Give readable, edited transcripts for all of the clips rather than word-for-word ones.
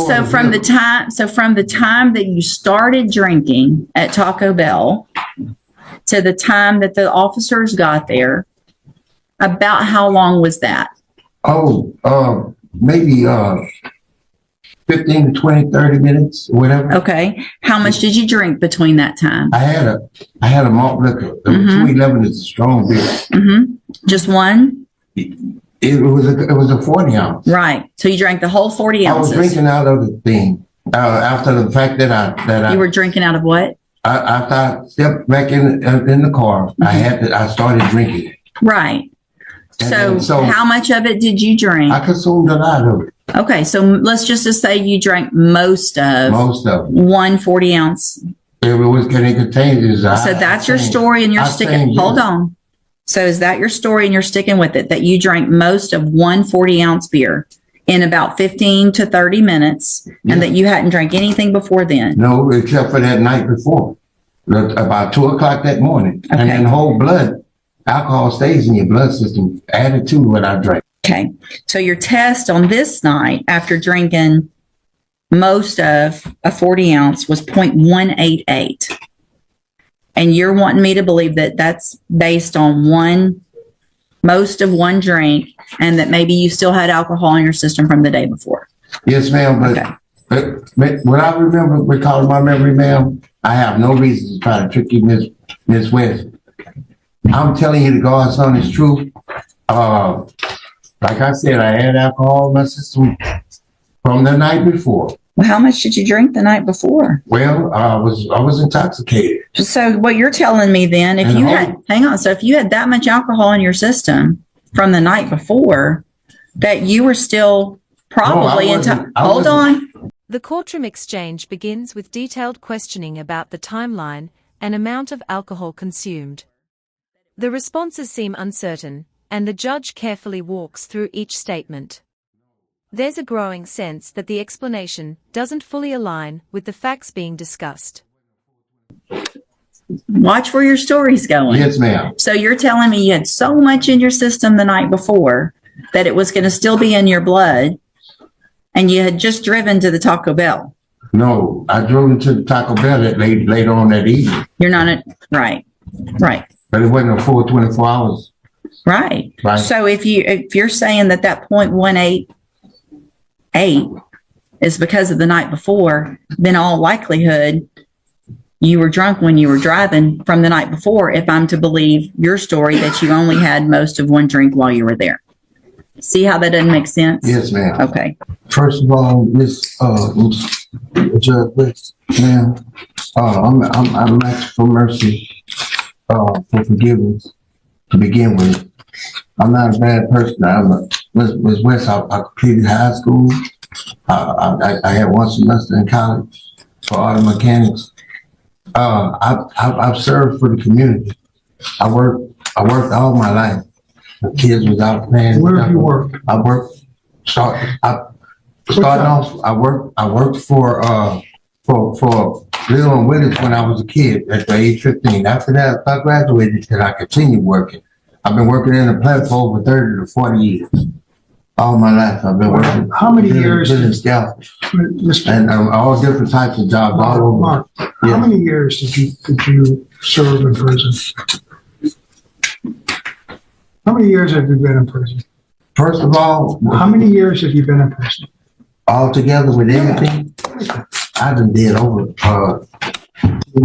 So from the time that you started drinking at Taco Bell to the time that the officers got there, about how long was that? Oh, maybe 15 to 20, 30 minutes, whatever. Okay. How much did you drink between that time? I had a malt liquor. The 211 is a strong beer. Mm-hmm. Just one? It was a 40 ounce. Right. So you drank the whole 40 ounces. I was drinking out of the thing. After the fact that you were drinking out of what? After I stepped back in the car, I started drinking it. Right. So how much of it did you drink? I consumed a lot of it. Okay, so let's just say you drank most of 1 40 ounce. It was getting contained. So that's your story, and you're sticking. Hold on. So is that your story, and you're sticking with it? That you drank most of 1 40 ounce beer in about 15 to 30 minutes, and that you hadn't drank anything before then? No, except for that night before, about 2 o'clock that morning, and then whole blood. Alcohol stays in your blood system, added to what I drank. Okay. So your test on this night after drinking most of a 40 ounce was 0.188. And you're wanting me to believe that that's based on most of one drink, and that maybe you still had alcohol in your system from the day before. Yes, ma'am. But what I recalling my memory, ma'am, I have no reason to try to trick you, Miss West. I'm telling you, the God's Son is true. Like I said, I had alcohol in my system from the night before. Well, how much did you drink the night before? Well, I was intoxicated. So what you're telling me then, if you had that much alcohol in your system from the night before, that you were still probably hold on. The courtroom exchange begins with detailed questioning about the timeline and amount of alcohol consumed. The responses seem uncertain, and the judge carefully walks through each statement. There's a growing sense that the explanation doesn't fully align with the facts being discussed. Watch where your story's going. Yes, ma'am. So you're telling me you had so much in your system the night before that it was going to still be in your blood, and you had just driven to the Taco Bell? No, I drove into the Taco Bell later on that evening. You're not right. But it wasn't a full 24 hours. Right. So if you're saying that 0.188 is because of the night before, then all likelihood you were drunk when you were driving from the night before, if I'm to believe your story that you only had most of one drink while you were there. See how that doesn't make sense? Yes, ma'am. Okay. First of all, Miss Judge West, ma'am, I'm asking for mercy. For forgiveness to begin with. I'm not a bad person. Miss West, I completed high school. I had 1 semester in college for auto mechanics. I've served for the community. I worked all my life. The kids was out playing. Where have you worked? I worked for Little and Willis when I was a kid at the age 15. After that, I graduated and I continued working. I've been working in the plant for over 30 to 40 years. All my life I've been working. How many years? And all different types of jobs all over. Mark, how many years did you serve in prison? How many years have you been in prison? First of all, how many years have you been in prison? All together with everything, I done did over 2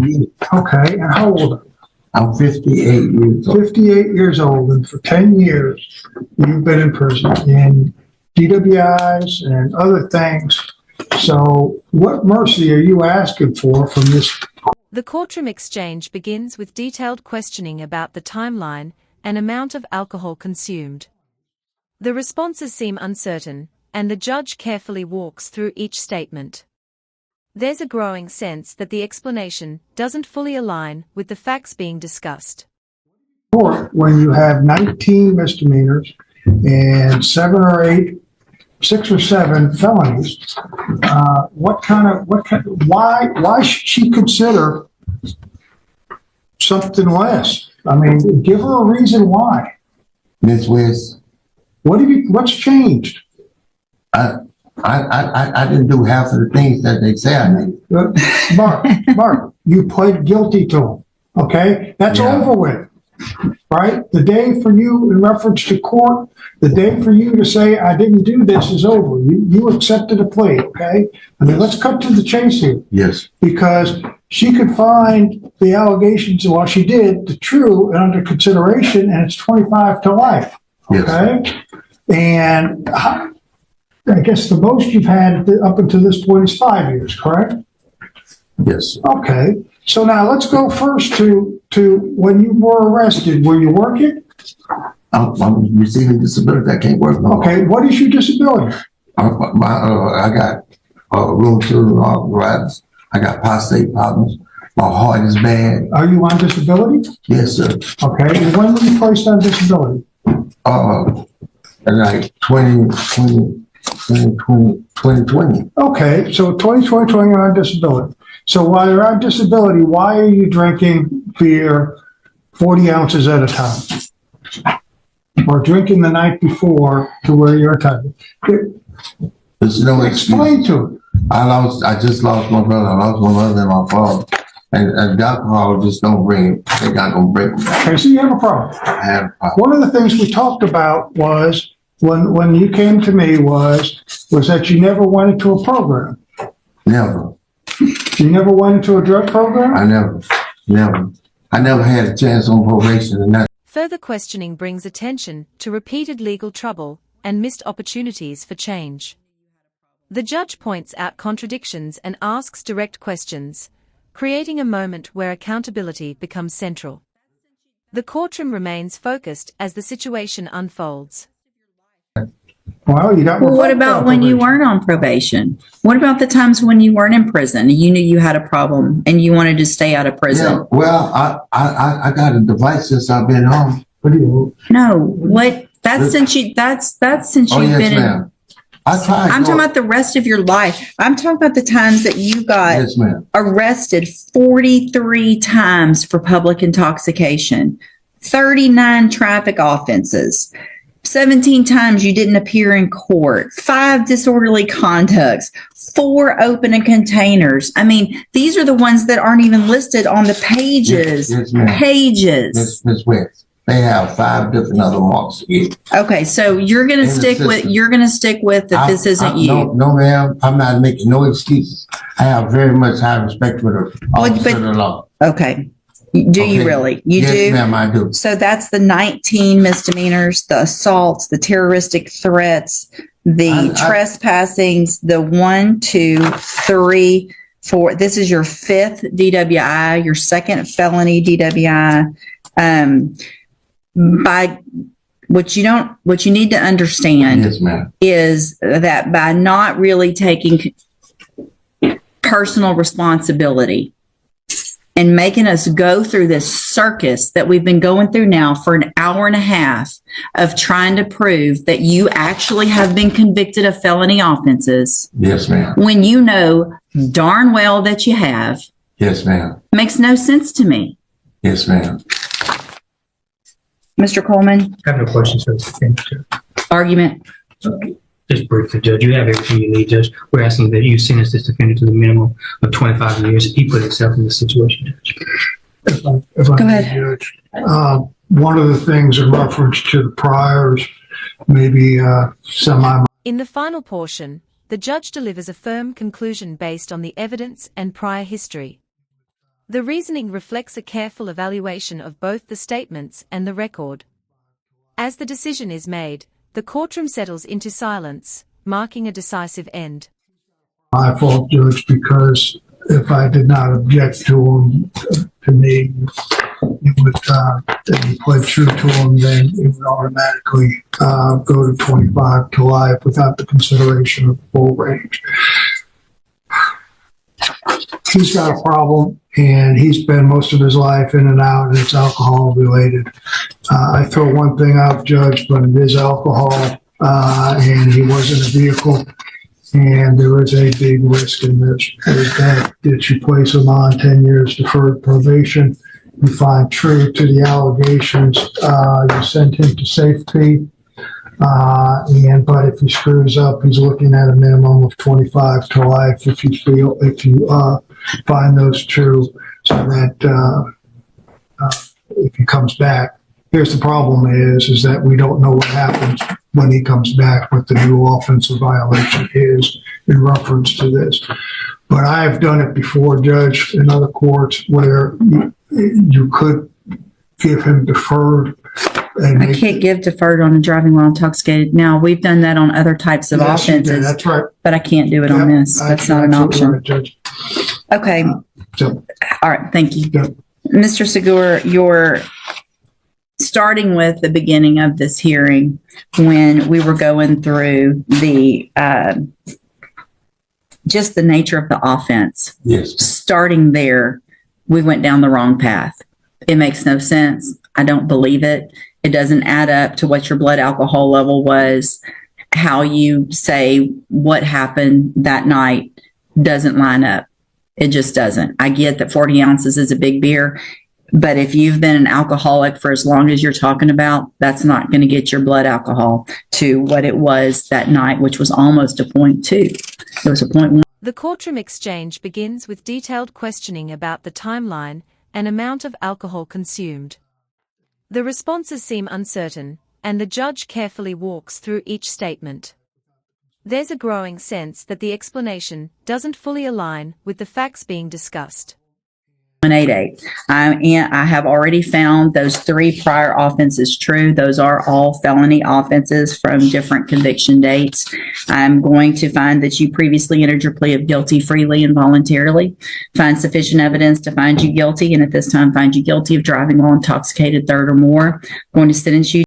years. Okay, and how old are you? I'm 58 years old. 58 years old, and for 10 years you've been in prison in DWIs and other things. So what mercy are you asking for from this? The courtroom exchange begins with detailed questioning about the timeline and amount of alcohol consumed. The responses seem uncertain, and the judge carefully walks through each statement. There's a growing sense that the explanation doesn't fully align with the facts being discussed. When you have 19 misdemeanors and 6 or 7 felonies, why should she consider something less? I mean, give her a reason why. Miss West, What's changed? I didn't do half of the things that they say I did. Mark, you pled guilty to them, okay? That's Yeah. over with, right? The day for you, in reference to court, the day for you to say, I didn't do this is over. You accepted a plea, okay? I mean, let's cut to the chase here, Yes, because she could find the allegations, well, she did, the true and under consideration, and it's 25 to life, yes, okay? And I guess the most you've had up until this point is 5 years, correct? yes. Okay, so now let's go first to when you were arrested. Were you working? I'm receiving disability. I can't work no more. Okay, what is your disability? I got rheumatoid arthritis. I got prostate problems. My heart is bad. Are you on disability? Yes, sir. Okay, and when were you placed on disability? Like 2020. Okay, so 2020, you're on disability. So while you're on disability, why are you drinking beer 40 ounces at a time? Or drinking the night before to where you're entitled? There's no excuse. Explain to it. I just lost my brother. I lost my mother and my father. And the alcohol just don't bring it. They're not going to break me. Okay, so you have a problem. I have a problem. One of the things we talked about was, when you came to me was that you never went into a program. Never. You never went into a drug program? I never had a chance on probation and that. Further questioning brings attention to repeated legal trouble and missed opportunities for change. The judge points out contradictions and asks direct questions, creating a moment where accountability becomes central. The courtroom remains focused as the situation unfolds. Well, you got. Well, what about when you weren't on probation? What about the times when you weren't in prison? You knew you had a problem and you wanted to stay out of prison. Yeah, well, I got a device since I've been home. What do you? No, what? That's since you've Oh, been yes, in. ma'am. I'm I'm talking about the rest of your life. I'm talking about the times that you got Yes, ma'am. arrested 43 times for public intoxication, 39 traffic offenses, 17 times you didn't appear in court, 5 disorderly conducts, 4 open containers. I mean, these are the ones that aren't even listed on the pages. Yes, ma'am. Pages. Ms. West, they have 5 different other marks. Okay, so you're going to In the stick with system. that this isn't you. No, ma'am. I'm not making no excuses. I have very much high respect for the officer of the law. Okay. Do you Okay. really? You Yes, do? ma'am, I do. So that's the 19 misdemeanors, the assaults, the terroristic threats, the I- trespassings, the 1, 2, 3, 4. This is your 5th DWI, your 2nd felony DWI. By what you need to understand Yes, ma'am. is that by not really taking personal responsibility and making us go through this circus that we've been going through now for an hour and a half of trying to prove that you actually have been convicted of felony offenses Yes, ma'am. when you know darn well that you have, Yes, ma'am. makes no sense to me. Yes, ma'am. Mr. Coleman, I have no questions for this defendant. argument. Just briefly, Judge, you have everything you need, Judge. We're asking that you sentence this defendant to the minimum of 25 years. He put himself in this situation, Judge. If I Go may, ahead. Judge. One of the things in reference to the priors, maybe semi. In the final portion, the judge delivers a firm conclusion based on the evidence and prior history. The reasoning reflects a careful evaluation of both the statements and the record. As the decision is made, the courtroom settles into silence, marking a decisive end. My fault, Judge, because if I did not object to him, to me, it would, if he pled true to him, then it would automatically go to 25 to life without the consideration of the full range. He's got a problem, and he spent most of his life in and out, and it's alcohol related. I throw one thing out, Judge, but it is alcohol, and he was in a vehicle, and there is a big risk in this. Is that you place him on 10 years deferred probation, you find true to the allegations, you send him to safety, But if he screws up, he's looking at a minimum of 25 to life if you find those true, so that if he comes back. Here's the problem is that we don't know what happens when he comes back, what the new offensive violation is in reference to this. But I have done it before, Judge, in other courts where you could give him deferred. I can't give deferred on a driving while intoxicated. Now, we've done that on other types of Yes, you did. offenses, That's right. but I can't do it on this. That's not an option. Right, Judge. Okay. So, All right. Thank you. yeah. Mr. Segura, you're starting with the beginning of this hearing when we were going through the just the nature of the offense. Yes. Starting there, we went down the wrong path. It makes no sense. I don't believe it. It doesn't add up to what your blood alcohol level was. How you say what happened that night doesn't line up. It just doesn't. I get that 40 ounces is a big beer, but if you've been an alcoholic for as long as you're talking about, that's not going to get your blood alcohol to what it was that night, which was almost a 0.2. It was a 0.1. The courtroom exchange begins with detailed questioning about the timeline and amount of alcohol consumed. The responses seem uncertain, and the judge carefully walks through each statement. There's a growing sense that the explanation doesn't fully align with the facts being discussed. 188. I have already found those 3 prior offenses true. Those are all felony offenses from different conviction dates. I'm going to find that you previously entered your plea of guilty freely and voluntarily, find sufficient evidence to find you guilty, and at this time find you guilty of driving while intoxicated, third or more. I'm going to sentence you